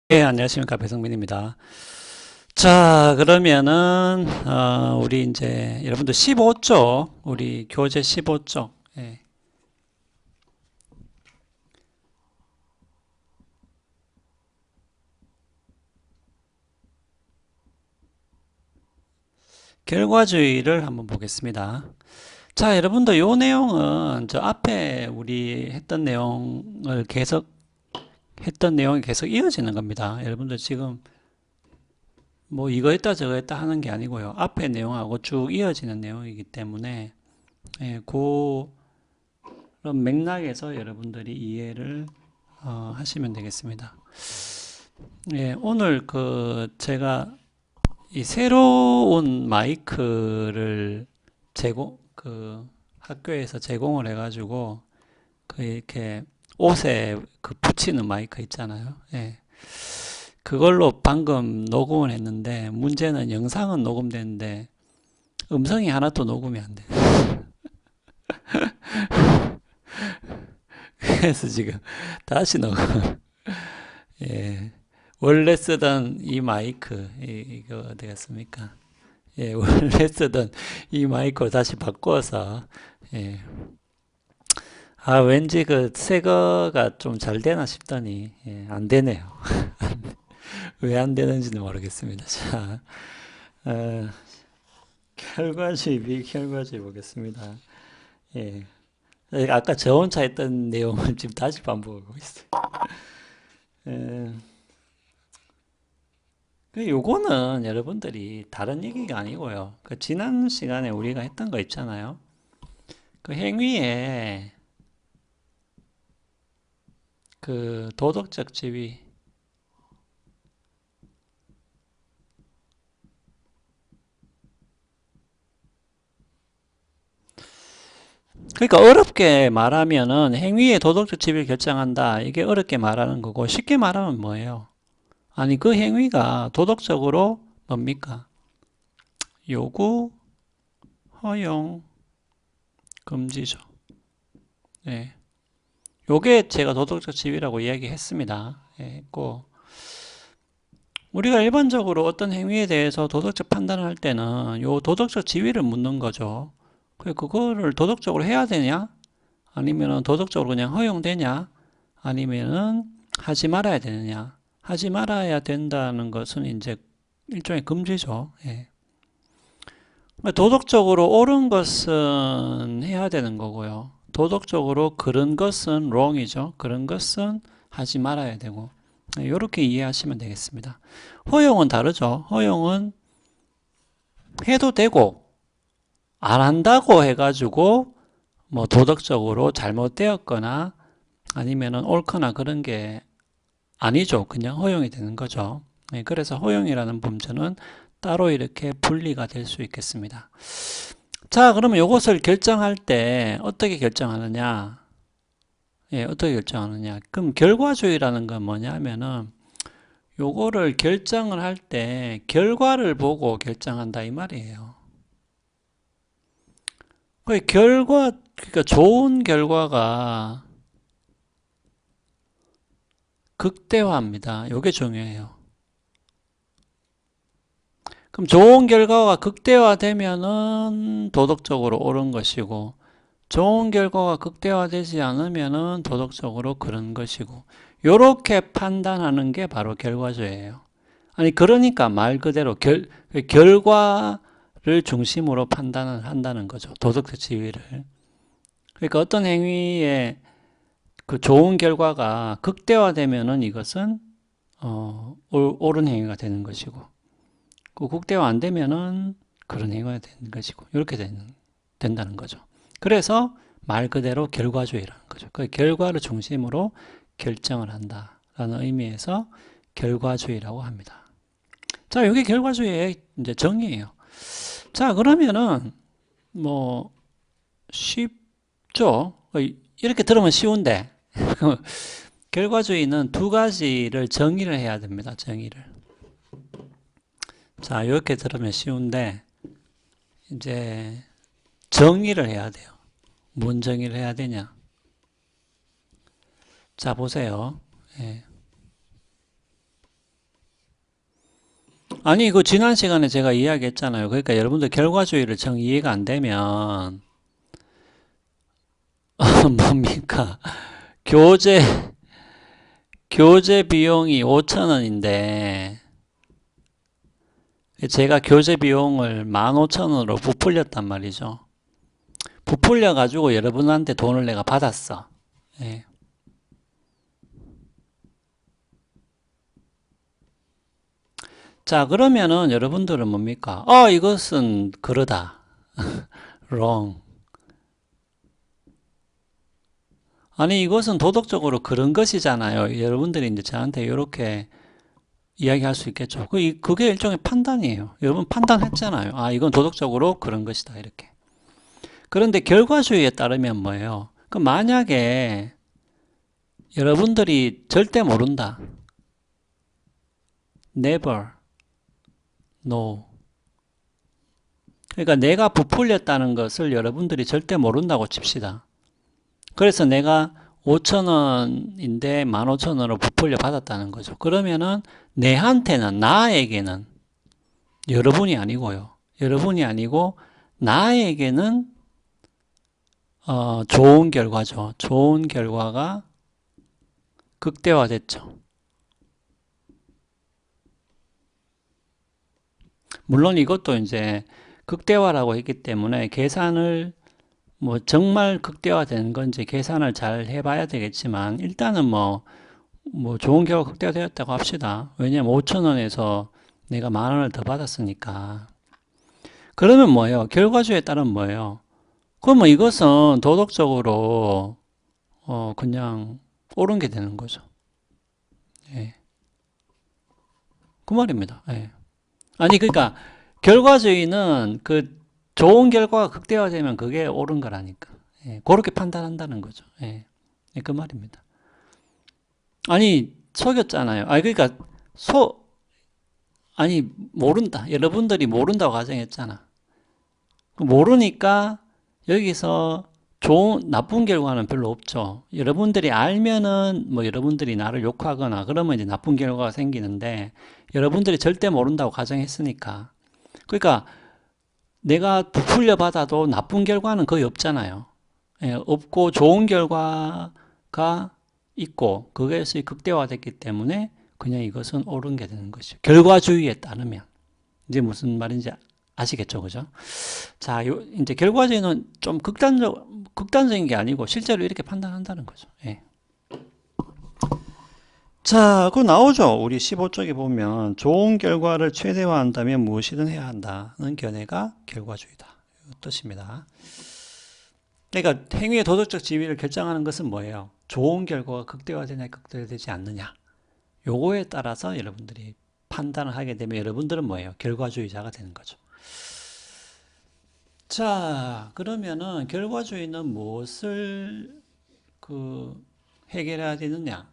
네, 안녕하십니까. 배성민입니다. 자, 그러면은, 우리 이제, 여러분들 15쪽, 우리 교재 15쪽, 예. 결과주의를 한번 보겠습니다. 자, 여러분들 요 내용은 저 앞에 우리 했던 내용을 계속, 했던 내용이 계속 이어지는 겁니다. 여러분들 지금 뭐 이거 했다 저거 했다 하는 게 아니고요. 앞에 내용하고 쭉 이어지는 내용이기 때문에, 예, 그런 맥락에서 여러분들이 이해를 하시면 되겠습니다. 예, 오늘 제가 이 새로운 마이크를 학교에서 제공을 해가지고 이렇게 옷에 붙이는 마이크 있잖아요. 예. 그걸로 방금 녹음을 했는데 문제는 영상은 녹음되는데 음성이 하나도 녹음이 안 돼. 그래서 지금 다시 녹음. 예. 원래 쓰던 이 마이크, 이거 되겠습니까? 예, 원래 쓰던 이 마이크로 다시 바꿔서, 예. 아, 왠지 새 거가 좀 잘 되나 싶더니, 예, 안 되네요. 왜 안 되는지는 모르겠습니다. 자, 어, 결과주의, 비결과주의 보겠습니다. 예. 아까 저 혼자 했던 내용을 지금 다시 반복하고 있어요. 예. 요거는 여러분들이 다른 얘기가 아니고요. 지난 시간에 우리가 했던 거 있잖아요. 그 행위에 도덕적 지위. 그러니까 어렵게 말하면은 행위의 도덕적 지위를 결정한다. 이게 어렵게 말하는 거고 쉽게 말하면 뭐예요? 아니 그 행위가 도덕적으로 뭡니까? 요구, 허용, 금지죠. 예. 요게 제가 도덕적 지위라고 이야기했습니다. 예, 했고 우리가 일반적으로 어떤 행위에 대해서 도덕적 판단을 할 때는 요 도덕적 지위를 묻는 거죠. 그거를 도덕적으로 해야 되냐? 아니면은 도덕적으로 그냥 허용되냐? 아니면은 하지 말아야 되느냐? 하지 말아야 된다는 것은 이제 일종의 금지죠. 예. 도덕적으로 옳은 것은 해야 되는 거고요. 도덕적으로 그런 것은 wrong이죠. 그런 것은 하지 말아야 되고. 이렇게 이해하시면 되겠습니다. 허용은 다르죠. 허용은 해도 되고 안 한다고 해가지고 뭐 도덕적으로 잘못되었거나 아니면은 옳거나 그런 게 아니죠. 그냥 허용이 되는 거죠. 그래서 허용이라는 범죄는 따로 이렇게 분리가 될 수 있겠습니다. 자, 그러면 이것을 결정할 때 어떻게 결정하느냐? 예, 어떻게 결정하느냐? 그럼 결과주의라는 건 뭐냐면은 요거를 결정을 할 때 결과를 보고 결정한다 이 말이에요. 그러니까 좋은 결과가 극대화입니다. 요게 중요해요. 그럼 좋은 결과가 극대화되면은 도덕적으로 옳은 것이고, 좋은 결과가 극대화되지 않으면은 도덕적으로 그런 것이고, 요렇게 판단하는 게 바로 결과주의예요. 아니, 그러니까 말 그대로 결과를 중심으로 판단을 한다는 거죠. 도덕적 지위를. 그러니까 어떤 행위에 그 좋은 결과가 극대화되면은 이것은 옳은 행위가 되는 것이고, 그 극대화 안 되면은 그런 행위가 되는 것이고, 이렇게 된다는 거죠. 그래서 말 그대로 결과주의라는 거죠. 그 결과를 중심으로 결정을 한다라는 의미에서 결과주의라고 합니다. 자, 이게 결과주의의 이제 정의예요. 자, 그러면은 뭐 쉽죠? 이렇게 들으면 쉬운데 결과주의는 두 가지를 정의를 해야 됩니다. 정의를. 자, 이렇게 들으면 쉬운데 이제 정의를 해야 돼요. 뭔 정의를 해야 되냐? 자, 보세요. 예. 아니, 그 지난 시간에 제가 이야기했잖아요. 그러니까 여러분들 결과주의를 정 이해가 안 되면 뭡니까? 교재 교재 비용이 5,000원인데 제가 교재 비용을 15,000원으로 부풀렸단 말이죠. 부풀려 가지고 여러분한테 돈을 내가 받았어. 예. 자, 그러면은 여러분들은 뭡니까? 이것은 그러다. wrong. 아니, 이것은 도덕적으로 그런 것이잖아요. 여러분들이 이제 저한테 이렇게 이야기할 수 있겠죠. 그게 일종의 판단이에요. 여러분 판단했잖아요. 이건 도덕적으로 그런 것이다. 이렇게. 그런데 결과주의에 따르면 뭐예요? 그 만약에 여러분들이 절대 모른다. never know. 그러니까 내가 부풀렸다는 것을 여러분들이 절대 모른다고 칩시다. 그래서 내가 5,000원인데 15,000원으로 부풀려 받았다는 거죠. 그러면은 내한테는, 나에게는, 여러분이 아니고요. 여러분이 아니고 나에게는 좋은 결과죠. 좋은 결과가 극대화됐죠. 물론 이것도 이제 극대화라고 했기 때문에 계산을 뭐 정말 극대화되는 건지 계산을 잘 해봐야 되겠지만 일단은 뭐 좋은 결과 극대화되었다고 합시다. 왜냐면 5,000원에서 내가 10,000원을 더 받았으니까. 그러면 뭐예요? 결과주의에 따른 뭐예요? 그러면 이것은 도덕적으로 그냥 옳은 게 되는 거죠. 예. 그 말입니다. 예. 아니 그러니까 결과주의는 그 좋은 결과가 극대화되면 그게 옳은 거라니까. 예. 그렇게 판단한다는 거죠. 예. 예, 그 말입니다. 아니 속였잖아요. 그러니까 모른다. 여러분들이 모른다고 가정했잖아. 모르니까 여기서 나쁜 결과는 별로 없죠. 여러분들이 알면은 여러분들이 나를 욕하거나 그러면 이제 나쁜 결과가 생기는데 여러분들이 절대 모른다고 가정했으니까. 그러니까 내가 부풀려 받아도 나쁜 결과는 거의 없잖아요. 예, 없고 좋은 결과가 있고 그것이 극대화됐기 때문에 그냥 이것은 옳은 게 되는 것이죠. 결과주의에 따르면. 이제 무슨 말인지 아시겠죠, 그죠? 자, 이제 결과주의는 좀 극단적인 게 아니고 실제로 이렇게 판단한다는 거죠. 예. 자, 그거 나오죠. 우리 15쪽에 보면 좋은 결과를 최대화한다면 무엇이든 해야 한다는 견해가 결과주의다. 이 뜻입니다. 그러니까 행위의 도덕적 지위를 결정하는 것은 뭐예요? 좋은 결과가 극대화되냐, 극대화되지 않느냐. 요거에 따라서 여러분들이 판단을 하게 되면 여러분들은 뭐예요? 결과주의자가 되는 거죠. 자, 그러면은 결과주의는 무엇을 해결해야 되느냐?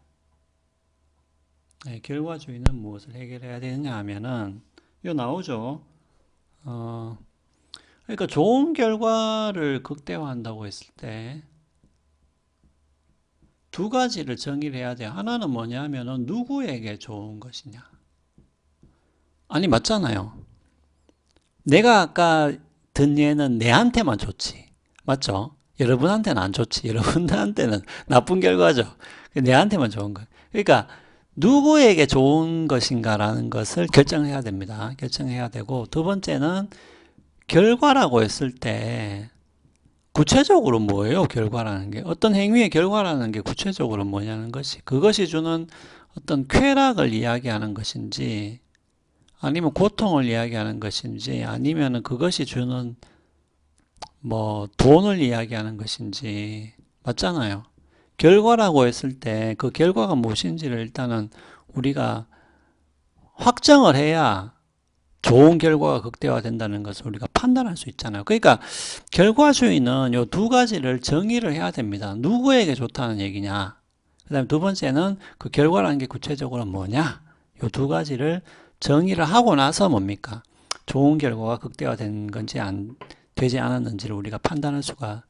네, 결과주의는 무엇을 해결해야 되느냐 하면은 이거 나오죠. 그러니까 좋은 결과를 극대화한다고 했을 때 두 가지를 정의를 해야 돼요. 하나는 뭐냐면은 누구에게 좋은 것이냐. 아니 맞잖아요. 내가 아까 든 예는 내한테만 좋지. 맞죠? 여러분한테는 안 좋지. 여러분한테는 나쁜 결과죠. 내한테만 좋은 거. 그러니까 누구에게 좋은 것인가라는 것을 결정해야 됩니다. 결정해야 되고 두 번째는 결과라고 했을 때 구체적으로 뭐예요? 결과라는 게 어떤 행위의 결과라는 게 구체적으로 뭐냐는 것이 그것이 주는 어떤 쾌락을 이야기하는 것인지 아니면 고통을 이야기하는 것인지 아니면 그것이 주는 돈을 이야기하는 것인지 맞잖아요. 결과라고 했을 때 그 결과가 무엇인지를 일단은 우리가 확정을 해야 좋은 결과가 극대화된다는 것을 우리가 판단할 수 있잖아요. 그러니까 결과주의는 요 두 가지를 정의를 해야 됩니다. 누구에게 좋다는 얘기냐. 그 다음에 두 번째는 그 결과라는 게 구체적으로 뭐냐. 요 두 가지를 정의를 하고 나서 뭡니까? 좋은 결과가 극대화된 건지 되지 않았는지를 우리가 판단할 수가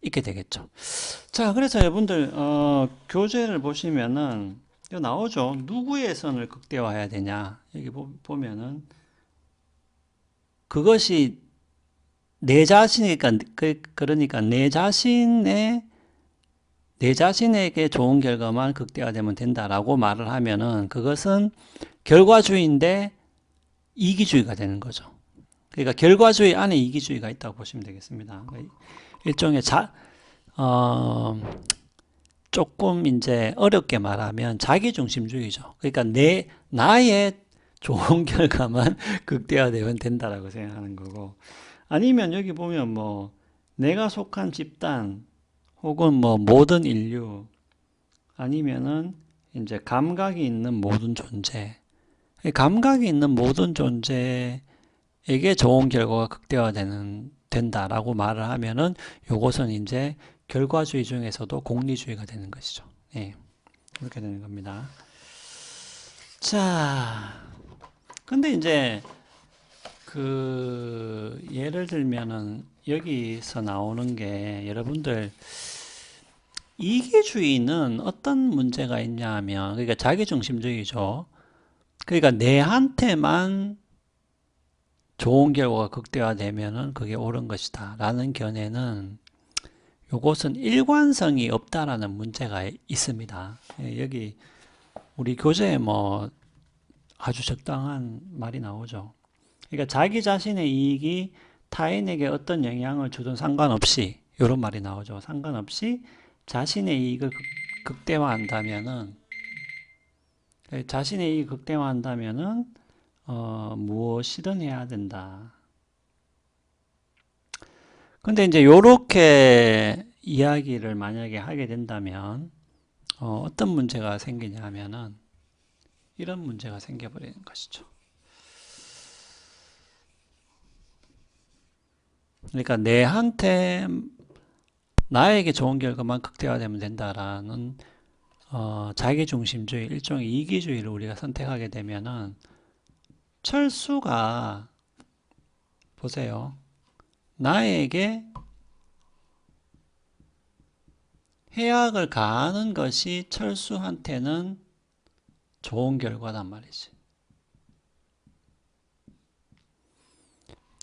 있게 되겠죠. 자, 그래서 여러분들 교재를 보시면은 나오죠. 누구의 선을 극대화해야 되냐. 여기 보면은 그것이 내 자신이니까 그러니까 내 자신에게 좋은 결과만 극대화되면 된다라고 말을 하면은 그것은 결과주의인데 이기주의가 되는 거죠. 그러니까 결과주의 안에 이기주의가 있다고 보시면 되겠습니다. 일종의 조금 이제 어렵게 말하면 자기중심주의죠. 그러니까 나의 좋은 결과만 극대화되면 된다라고 생각하는 거고, 아니면 여기 보면 뭐 내가 속한 집단 혹은 뭐 모든 인류, 아니면은 이제 감각이 있는 모든 존재, 감각이 있는 모든 존재에게 좋은 결과가 된다라고 말을 하면은 요것은 이제 결과주의 중에서도 공리주의가 되는 것이죠. 예, 그렇게 되는 겁니다. 자, 근데 이제 예를 들면은 여기서 나오는 게 여러분들 이기주의는 어떤 문제가 있냐 하면, 그러니까 자기중심주의죠. 그러니까 내한테만 좋은 결과가 극대화되면은 그게 옳은 것이다 라는 견해는 요것은 일관성이 없다라는 문제가 있습니다. 여기 우리 교재에 뭐 아주 적당한 말이 나오죠. 그러니까 자기 자신의 이익이 타인에게 어떤 영향을 주든 상관없이, 이런 말이 나오죠. 상관없이 자신의 이익을 극대화한다면은, 자신의 이익을 극대화한다면은 무엇이든 해야 된다. 근데 이제 요렇게 이야기를 만약에 하게 된다면 어떤 문제가 생기냐 하면은 이런 문제가 생겨버리는 것이죠. 그러니까 나에게 좋은 결과만 극대화되면 된다라는 자기중심주의, 일종의 이기주의를 우리가 선택하게 되면은 철수가, 보세요. 나에게 해악을 가하는 것이 철수한테는 좋은 결과단 말이지.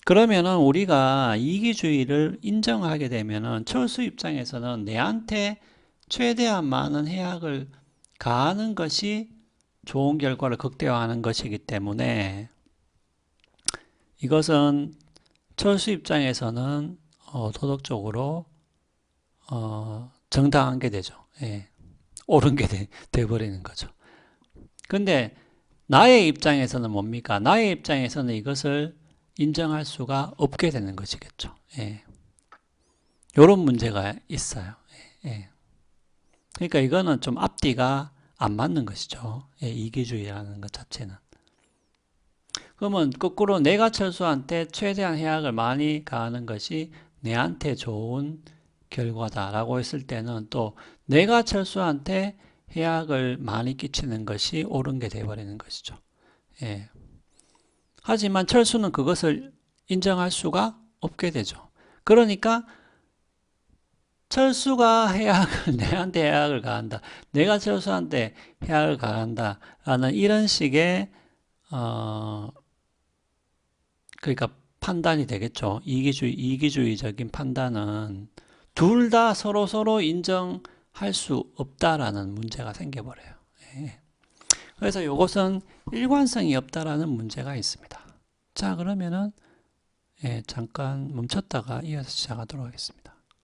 그러면은 우리가 이기주의를 인정하게 되면은 철수 입장에서는 내한테 최대한 많은 해악을 가하는 것이 좋은 결과를 극대화하는 것이기 때문에 이것은 철수 입장에서는 도덕적으로 정당한 게 되죠. 예. 옳은 게 돼버리는 거죠. 근데 나의 입장에서는 뭡니까? 나의 입장에서는 이것을 인정할 수가 없게 되는 것이겠죠. 예. 이런 문제가 있어요. 예. 그러니까 이거는 좀 앞뒤가 안 맞는 것이죠. 예. 이기주의라는 것 자체는. 그러면 거꾸로 내가 철수한테 최대한 해악을 많이 가하는 것이 내한테 좋은 결과다라고 했을 때는 또 내가 철수한테 해악을 많이 끼치는 것이 옳은 게 되어버리는 것이죠. 예. 하지만 철수는 그것을 인정할 수가 없게 되죠. 그러니까 철수가 내한테 해악을 가한다, 내가 철수한테 해악을 가한다 라는 이런 식의 그러니까 판단이 되겠죠. 이기주의적인 판단은 둘 다 서로 인정할 수 없다라는 문제가 생겨버려요. 예. 그래서 이것은 일관성이 없다라는 문제가 있습니다. 자, 그러면은 잠깐 멈췄다가 이어서 시작하도록 하겠습니다.